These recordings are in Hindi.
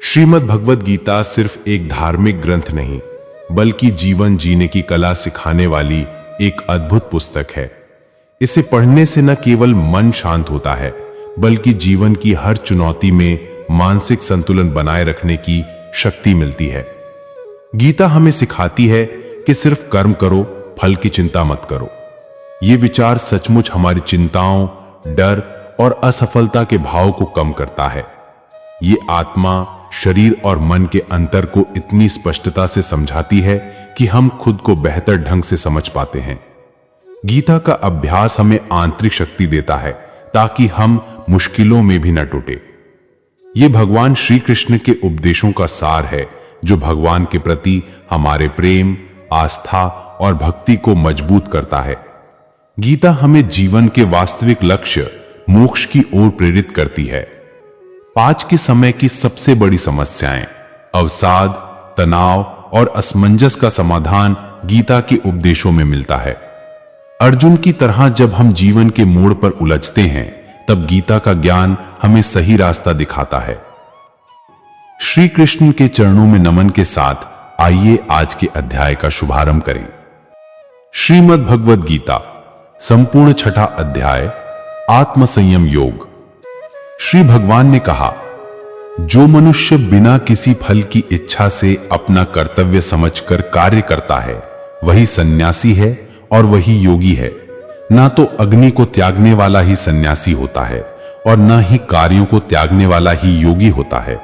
श्रीमद् भगवद गीता सिर्फ एक धार्मिक ग्रंथ नहीं, बल्कि जीवन जीने की कला सिखाने वाली एक अद्भुत पुस्तक है। इसे पढ़ने से न केवल मन शांत होता है, बल्कि जीवन की हर चुनौती में मानसिक संतुलन बनाए रखने की शक्ति मिलती है। गीता हमें सिखाती है कि सिर्फ कर्म करो, फल की चिंता मत करो। ये विचार सचमुच हमारी चिंताओं, डर और असफलता के भाव को कम करता है। ये आत्मा, शरीर और मन के अंतर को इतनी स्पष्टता से समझाती है कि हम खुद को बेहतर ढंग से समझ पाते हैं। गीता का अभ्यास हमें आंतरिक शक्ति देता है ताकि हम मुश्किलों में भी न टूटे। ये भगवान श्री कृष्ण के उपदेशों का सार है, जो भगवान के प्रति हमारे प्रेम, आस्था और भक्ति को मजबूत करता है। गीता हमें जीवन के वास्तविक लक्ष्य, मोक्ष की ओर प्रेरित करती है। आज के समय की सबसे बड़ी समस्याएं, अवसाद, तनाव और असमंजस का समाधान गीता के उपदेशों में मिलता है। अर्जुन की तरह जब हम जीवन के मोड़ पर उलझते हैं, तब गीता का ज्ञान हमें सही रास्ता दिखाता है। श्री कृष्ण के चरणों में नमन के साथ आइए आज के अध्याय का शुभारंभ करें। श्रीमद् भगवद गीता संपूर्ण छठा अध्याय, आत्मसंयम योग। श्री भगवान ने कहा, जो मनुष्य बिना किसी फल की इच्छा से अपना कर्तव्य समझकर कार्य करता है, वही सन्यासी है और वही योगी है। ना तो अग्नि को त्यागने वाला ही सन्यासी होता है और ना ही कार्यों को त्यागने वाला ही योगी होता है।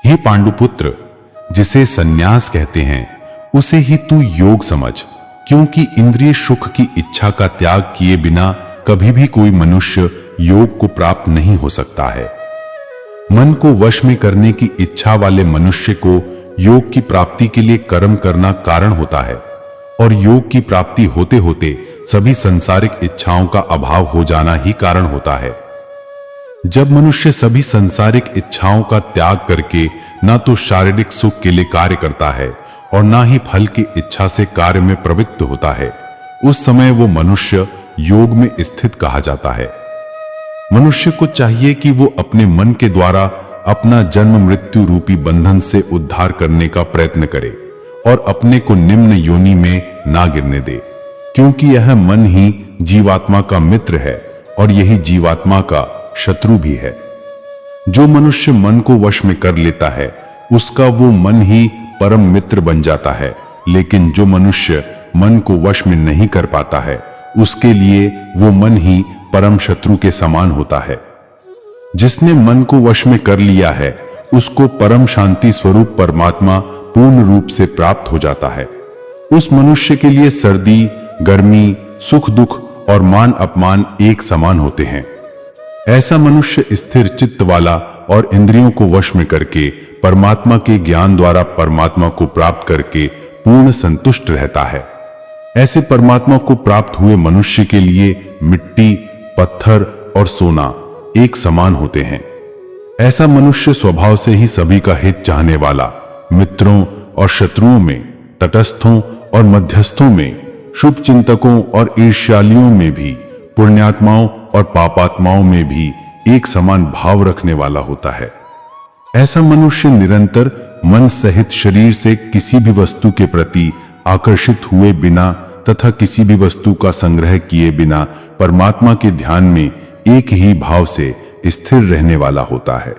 हे पांडुपुत्र, जिसे सन्यास कहते हैं, उसे ही तू योग समझ, क्योंकि इंद्रिय सुख की इच्छा का त्याग किए बिना कभी भी कोई मनुष्य योग को प्राप्त नहीं हो सकता है। मन को वश में करने की इच्छा वाले मनुष्य को योग की प्राप्ति के लिए कर्म करना कारण होता है, और योग की प्राप्ति होते होते सभी सांसारिक इच्छाओं का अभाव हो जाना ही कारण होता है। जब मनुष्य सभी सांसारिक इच्छाओं का त्याग करके ना तो शारीरिक सुख के लिए कार्य करता है और ना ही फल की इच्छा से कार्य में प्रवृत्त होता है, उस समय वो मनुष्य योग में स्थित कहा जाता है। मनुष्य को चाहिए कि वो अपने मन के द्वारा अपना जन्म मृत्यु रूपी बंधन से उद्धार करने का प्रयत्न करे और अपने को निम्न योनि में ना गिरने दे, क्योंकि यह मन ही जीवात्मा का मित्र है और यही जीवात्मा का शत्रु भी है। जो मनुष्य मन को वश में कर लेता है, उसका वो मन ही परम मित्र बन जाता है, लेकिन जो मनुष्य मन को वश में नहीं कर पाता है, उसके लिए वो मन ही परम शत्रु के समान होता है। जिसने मन को वश में कर लिया है, उसको परम शांति स्वरूप परमात्मा पूर्ण रूप से प्राप्त हो जाता है। उस मनुष्य के लिए सर्दी, गर्मी, सुख दुख और मान अपमान एक समान होते हैं। ऐसा मनुष्य स्थिर चित्त वाला और इंद्रियों को वश में करके परमात्मा के ज्ञान द्वारा परमात्मा को प्राप्त करके पूर्ण संतुष्ट रहता है। ऐसे परमात्मा को प्राप्त हुए मनुष्य के लिए मिट्टी, पत्थर और सोना एक समान होते हैं। ऐसा मनुष्य स्वभाव से ही सभी का हित चाहने वाला, मित्रों और शत्रुओं में, तटस्थों और मध्यस्थों में, शुभ चिंतकों और ईर्ष्यालियों में भी, पुण्यात्माओं और पापात्माओं में भी एक समान भाव रखने वाला होता है। ऐसा मनुष्य निरंतर मन सहित शरीर से किसी भी वस्तु के प्रति आकर्षित हुए बिना तथा किसी भी वस्तु का संग्रह किए बिना परमात्मा के ध्यान में एक ही भाव से स्थिर रहने वाला होता है।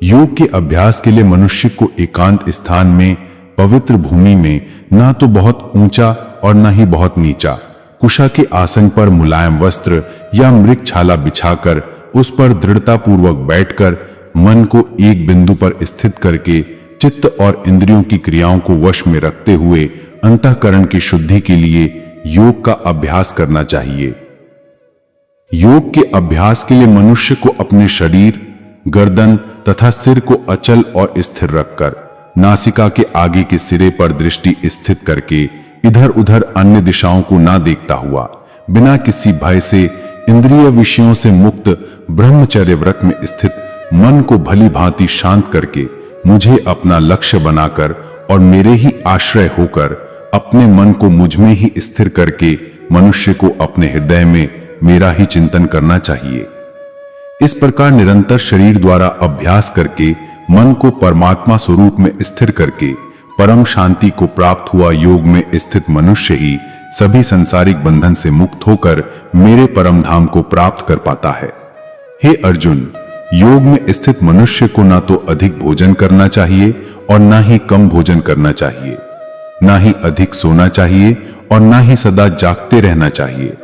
योग के अभ्यास के लिए मनुष्य को एकांत स्थान में, पवित्र भूमि में, ना तो बहुत ऊंचा और ना ही बहुत नीचा, कुशा के आसन पर मुलायम वस्त्र या मृगछाला बिछाकर उस पर दृढ़ता पूर्वक बैठकर मन को एक बिंदु पर स्थित करके चित्त और इंद्रियों की क्रियाओं को वश में रखते हुए अंतःकरण की शुद्धि के लिए योग का अभ्यास करना चाहिए। योग के अभ्यास के लिए मनुष्य को अपने शरीर, गर्दन तथा सिर को अचल और स्थिर रखकर नासिका के आगे के सिरे पर दृष्टि स्थित करके इधर उधर अन्य दिशाओं को ना देखता हुआ, बिना किसी भय से इंद्रिय विषयों से मुक्त ब्रह्मचर्य व्रत में स्थित मन को भली भांति शांत करके मुझे अपना लक्ष्य बनाकर और मेरे ही आश्रय होकर अपने मन को मुझ में ही स्थिर करके मनुष्य को अपने हृदय में मेरा ही चिंतन करना चाहिए। इस प्रकार निरंतर शरीर द्वारा अभ्यास करके मन को परमात्मा स्वरूप में स्थिर करके परम शांति को प्राप्त हुआ योग में स्थित मनुष्य ही सभी सांसारिक बंधन से मुक्त होकर मेरे परम धाम को प्राप्त कर पाता है। हे अर्जुन, योग में स्थित मनुष्य को ना तो अधिक भोजन करना चाहिए और ना ही कम भोजन करना चाहिए, ना ही अधिक सोना चाहिए और ना ही सदा जागते रहना चाहिए।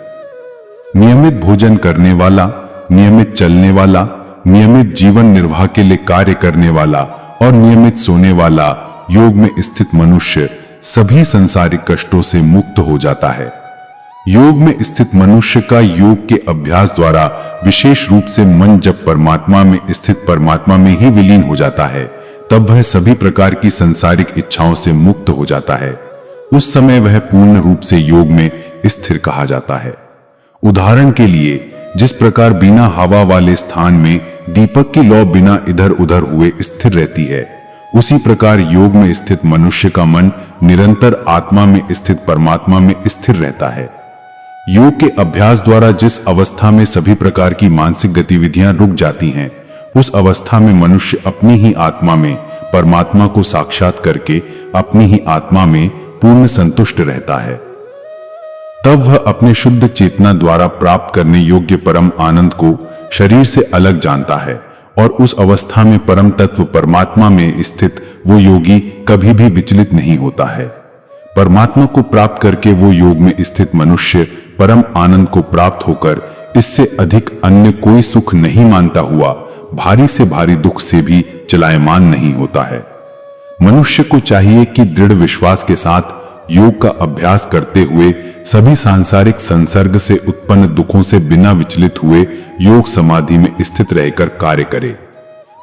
नियमित भोजन करने वाला, नियमित चलने वाला, नियमित जीवन निर्वाह के लिए कार्य करने वाला और नियमित सोने वाला योग में स्थित मनुष्य सभी सांसारिक कष्टों से मुक्त हो जाता है। योग में स्थित मनुष्य का योग के अभ्यास द्वारा विशेष रूप से मन जब परमात्मा में स्थित परमात्मा में ही विलीन हो जाता है, तब वह सभी प्रकार की सांसारिक इच्छाओं से मुक्त हो जाता है। उस समय वह पूर्ण रूप से योग में स्थिर कहा जाता है। उदाहरण के लिए, जिस प्रकार बिना हवा वाले स्थान में दीपक की लौ बिना इधर उधर हुए स्थिर रहती है, उसी प्रकार योग में स्थित मनुष्य का मन निरंतर आत्मा में स्थित परमात्मा में स्थिर रहता है। योग के अभ्यास द्वारा जिस अवस्था में सभी प्रकार की मानसिक गतिविधियां रुक जाती हैं, उस अवस्था में मनुष्य अपनी ही आत्मा में परमात्मा को साक्षात करके अपनी ही आत्मा में पूर्ण संतुष्ट रहता है। तब वह अपने शुद्ध चेतना द्वारा प्राप्त करने योग्य परम आनंद को शरीर से अलग जानता है और उस अवस्था में परम तत्व परमात्मा में स्थित वो योगी कभी भी विचलित नहीं होता है। परमात्मा को प्राप्त करके वो योग में स्थित मनुष्य परम आनंद को प्राप्त होकर इससे अधिक अन्य कोई सुख नहीं मानता हुआ भारी से भारी दुख से भी चलायमान नहीं होता है। मनुष्य को चाहिए कि दृढ़ विश्वास के साथ योग का अभ्यास करते हुए सभी सांसारिक संसर्ग से उत्पन्न दुखों से बिना विचलित हुए योग समाधि में स्थित रहकर कार्य करे।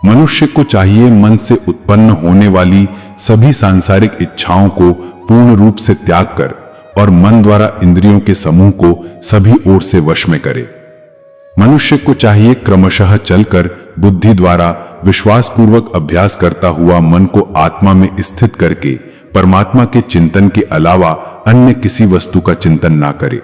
मनुष्य को चाहिए मन से उत्पन्न होने वाली सभी सांसारिक इच्छाओं को पूर्ण रूप से त्याग कर और मन द्वारा इंद्रियों के समूह को सभी ओर से वश में करे। मनुष्य को चाहिए क्रमशः चलकर बुद्धि द्वारा विश्वास पूर्वक अभ्यास करता हुआ मन को आत्मा में स्थित करके परमात्मा के चिंतन के अलावा अन्य किसी वस्तु का चिंतन ना करे।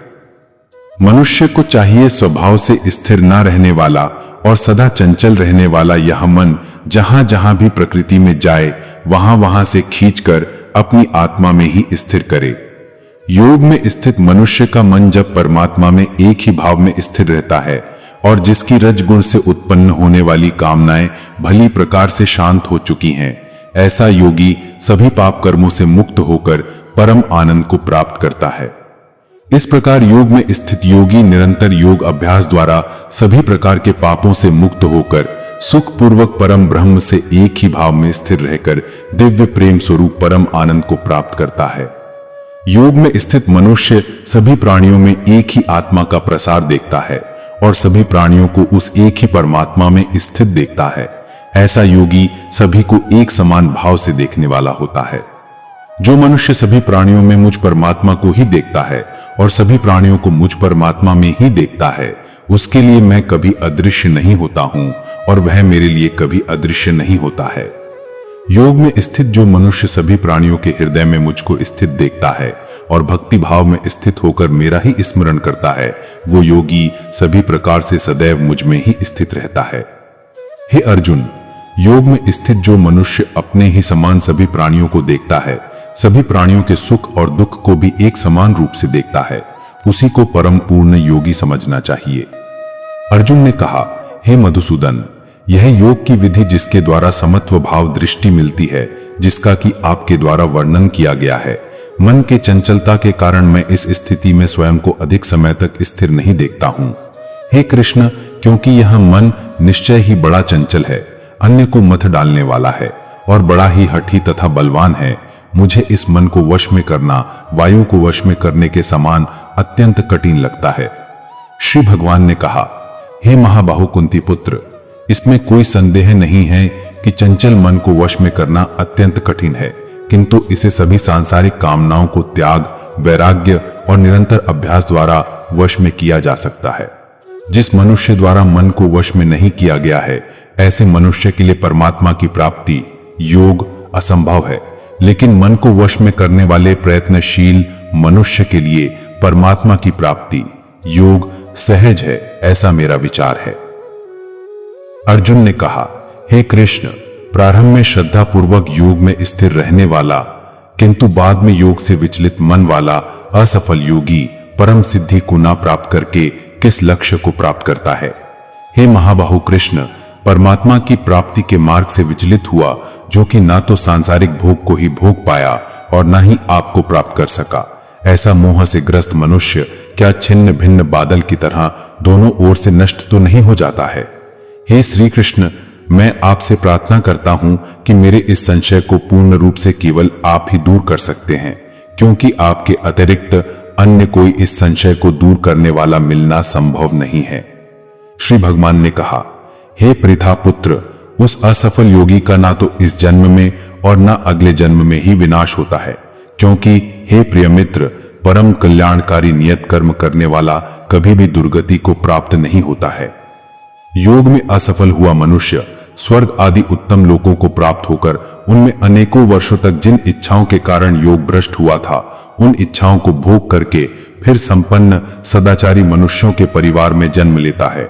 मनुष्य को चाहिए स्वभाव से स्थिर ना रहने वाला और सदा चंचल रहने वाला यह मन जहां जहां भी प्रकृति में जाए वहां वहां से खींचकर अपनी आत्मा में ही स्थिर करे। योग में स्थित मनुष्य का मन जब परमात्मा में एक ही भाव में स्थिर रहता है और जिसकी रजगुण से उत्पन्न होने वाली कामनाएं भली प्रकार से शांत हो चुकी हैं, ऐसा योगी सभी पाप कर्मों से मुक्त होकर परम आनंद को प्राप्त करता है। इस प्रकार योग में स्थित योगी निरंतर योग अभ्यास द्वारा सभी प्रकार के पापों से मुक्त होकर सुख पूर्वक परम ब्रह्म से एक ही भाव में स्थिर रहकर दिव्य प्रेम स्वरूप परम आनंद को प्राप्त करता है। योग में स्थित मनुष्य सभी प्राणियों में एक ही आत्मा का प्रसार देखता है और सभी प्राणियों को उस एक ही परमात्मा में स्थित देखता है। ऐसा योगी सभी को एक समान भाव से देखने वाला होता है। जो मनुष्य सभी प्राणियों में मुझ परमात्मा को ही देखता है और सभी प्राणियों को मुझ परमात्मा में ही देखता है, उसके लिए मैं कभी अदृश्य नहीं होता हूं और वह मेरे लिए कभी अदृश्य नहीं होता है। योग में स्थित जो मनुष्य सभी प्राणियों के हृदय में मुझको स्थित देखता है और भक्ति भाव में स्थित होकर मेरा ही स्मरण करता है, वो योगी सभी प्रकार से सदैव मुझ में ही स्थित रहता है। हे अर्जुन, योग में स्थित जो मनुष्य अपने ही समान सभी प्राणियों को देखता है, सभी प्राणियों के सुख और दुख को भी एक समान रूप से देखता है, उसी को परम पूर्ण योगी समझना चाहिए। अर्जुन ने कहा, हे मधुसूदन, यह योग की विधि जिसके द्वारा समत्व भाव दृष्टि मिलती है, जिसका कि आपके द्वारा वर्णन किया गया है, मन के चंचलता के कारण मैं इस स्थिति में स्वयं को अधिक समय तक स्थिर नहीं देखता हूं। हे कृष्ण, क्योंकि यह मन निश्चय ही बड़ा चंचल है, अन्य को मथ डालने वाला है और बड़ा ही हठी तथा बलवान है, मुझे इस मन को वश में करना वायु को वश में करने के समान अत्यंत कठिन लगता है। श्री भगवान ने कहा, हे महाबाहु कुंती पुत्र, इसमें कोई संदेह नहीं है कि चंचल मन को वश में करना अत्यंत कठिन है, किंतु इसे सभी सांसारिक कामनाओं को त्याग, वैराग्य और निरंतर अभ्यास द्वारा वश में किया जा सकता है। जिस मनुष्य द्वारा मन को वश में नहीं किया गया है, ऐसे मनुष्य के लिए परमात्मा की प्राप्ति योग असंभव है, लेकिन मन को वश में करने वाले प्रयत्नशील मनुष्य के लिए परमात्मा की प्राप्ति योग सहज है, ऐसा मेरा विचार है। अर्जुन ने कहा, हे कृष्ण, प्रारंभ में श्रद्धा पूर्वक योग में स्थिर रहने वाला किंतु बाद में योग से विचलित मन वाला असफल योगी परम सिद्धि को न प्राप्त करके किस लक्ष्य को प्राप्त करता है? हे महाबाहु कृष्ण, परमात्मा की प्राप्ति के मार्ग से विचलित हुआ जो कि ना तो सांसारिक भोग को ही भोग पाया और ना ही आपको प्राप्त कर सका, ऐसा मोह से ग्रस्त मनुष्य क्या छिन्न भिन्न बादल की तरह दोनों ओर से नष्ट तो नहीं हो जाता है? हे श्री कृष्ण, मैं आपसे प्रार्थना करता हूं कि मेरे इस संशय को पूर्ण रूप से केवल आप ही दूर कर सकते हैं, क्योंकि आपके अतिरिक्त अन्य कोई इस संशय को दूर करने वाला मिलना संभव नहीं है। श्री भगवान ने कहा, हे पृथा पुत्र, उस असफल योगी का ना तो इस जन्म में और ना अगले जन्म में ही विनाश होता है, क्योंकि हे प्रिय मित्र, परम कल्याणकारी नियत कर्म करने वाला कभी भी दुर्गति को प्राप्त नहीं होता है। योग में असफल हुआ मनुष्य स्वर्ग आदि उत्तम लोकों को प्राप्त होकर उनमें अनेकों वर्षों तक जिन इच्छाओं के कारण योग भ्रष्ट हुआ था, उन इच्छाओं को भोग करके फिर संपन्न सदाचारी मनुष्यों के परिवार में जन्म लेता है,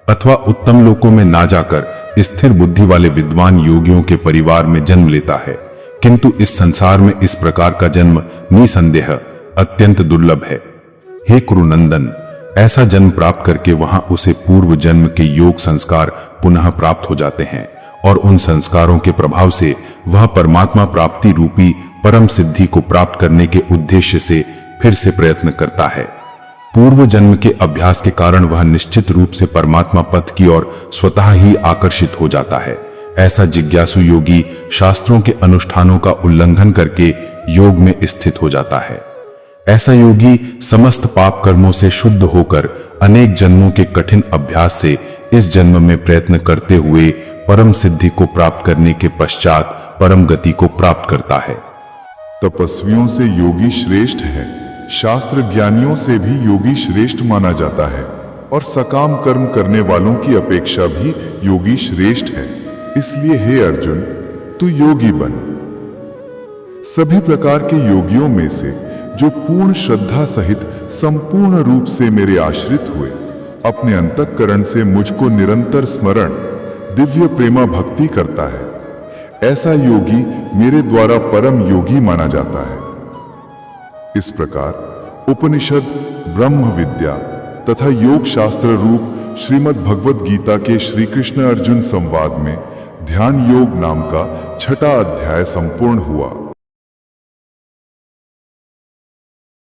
अथवा उत्तम लोकों में ना जाकर स्थिर बुद्धि वाले विद्वान योगियों के परिवार में जन्म लेता है। किंतु इस संसार में इस प्रकार का जन्म निसंदेह अत्यंत दुर्लभ है। हे कुरुनंदन, ऐसा जन्म प्राप्त करके वहां उसे पूर्व जन्म के योग संस्कार पुनः प्राप्त हो जाते हैं और उन संस्कारों के प्रभाव से वह परमात्मा प्राप्ति रूपी परम सिद्धि को प्राप्त करने के उद्देश्य से फिर से प्रयत्न करता है। पूर्व जन्म के अभ्यास के कारण वह निश्चित रूप से परमात्मा पथ की ओर स्वतः ही आकर्षित हो जाता है। ऐसा जिज्ञासु योगी शास्त्रों के अनुष्ठानों का उल्लंघन करके योग में स्थित हो जाता है। ऐसा योगी समस्त पाप कर्मों से शुद्ध होकर अनेक जन्मों के कठिन अभ्यास से इस जन्म में प्रयत्न करते हुए परम सिद्धि को प्राप्त करने के पश्चात परम गति को प्राप्त करता है। तपस्वियों से योगी श्रेष्ठ है, शास्त्र ज्ञानियों से भी योगी श्रेष्ठ माना जाता है और सकाम कर्म करने वालों की अपेक्षा भी योगी श्रेष्ठ है। इसलिए हे अर्जुन, तू योगी बन। सभी प्रकार के योगियों में से जो पूर्ण श्रद्धा सहित संपूर्ण रूप से मेरे आश्रित हुए, अपने अंतःकरण से मुझको निरंतर स्मरण दिव्य प्रेमा भक्ति करता है, ऐसा योगी मेरे द्वारा परम योगी माना जाता है। इस प्रकार उपनिषद, ब्रह्म विद्या तथा योग शास्त्र रूप श्रीमद् भगवद गीता के श्री कृष्ण अर्जुन संवाद में ध्यान योग नाम का 6वां अध्याय संपूर्ण हुआ।